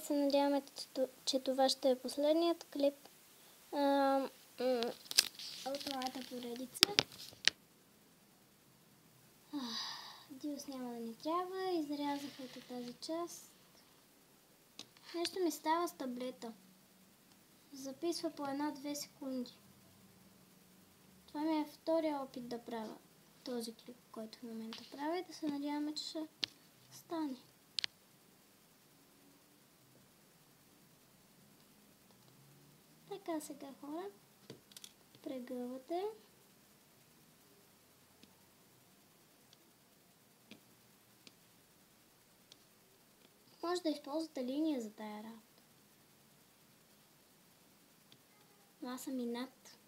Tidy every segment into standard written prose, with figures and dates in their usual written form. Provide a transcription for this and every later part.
се надяваме, че това ще е последният клип от моята поредица. Диус няма да ни трябва. Изрязах ето тази част. Нещо ми става с таблета. Записва по 1-2 секунди. Това ми е втория опит да правя този клип, който в момента правя, и да се надяваме, че ще стане. Така, сега хора, прегъвате. Може да използвате линия за тая работа. Но аз съм и над.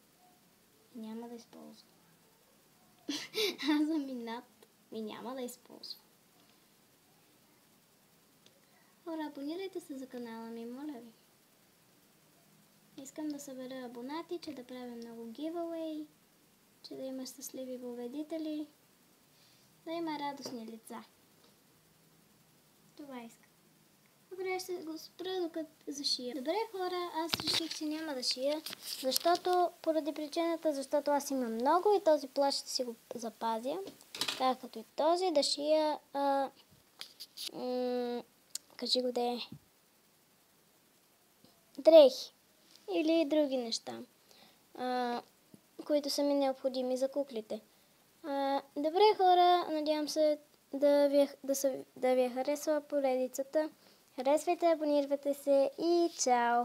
Няма да използвам. Аз съм и над и няма да използвам. Хора, абонирайте се за канала ми, моля ви. Искам да събера абонати, че да правя много giveaway, че да има щастливи победители, да има радостни лица. Това искам. Добре, ще го спра докато зашия. Добре, хора, аз реших, че няма да шия, поради причината, защото аз имам много и този плащ ще си го запазя. Така като и този, да шия, кажи го де, дрехи или други неща, които са ми необходими за куклите. Добре, хора, надявам се да ви е харесала поредицата. Харесвайте, абонирайте се и чао!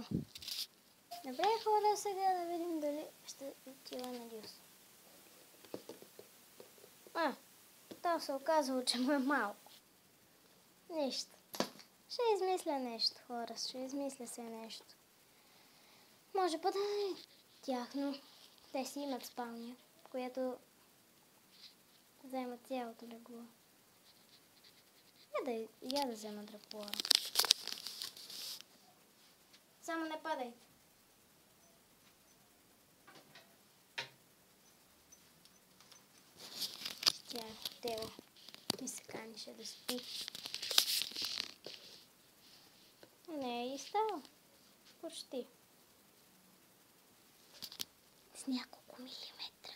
Добре, хора, сега да видим дали ще отива на Диус. То се оказало, че му е малко. Нищо. Ще измисля нещо, хора. Ще измисля се нещо. Може път да не тяхно. Те си имат спалня, в която вземат цялото легло. Я да взема драпуара. Само не падайте. Тя е в хотела и се канеше да спи. Не е и става. Почти. С няколко милиметра.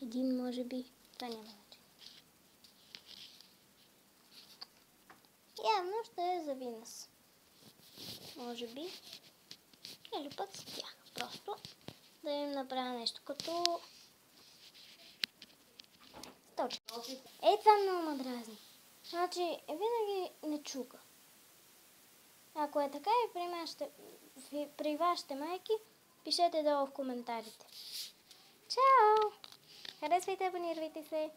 Един, може би. Това няма значение. Явно ще е за винас. Може би. Или пък с тях. Просто да им направя нещо като точка. Това много ме дразни. Значи, винаги не чука. Ако е така и при вашите майки, пишете долу в коментарите. Чао! Харесвайте, абонирайте се!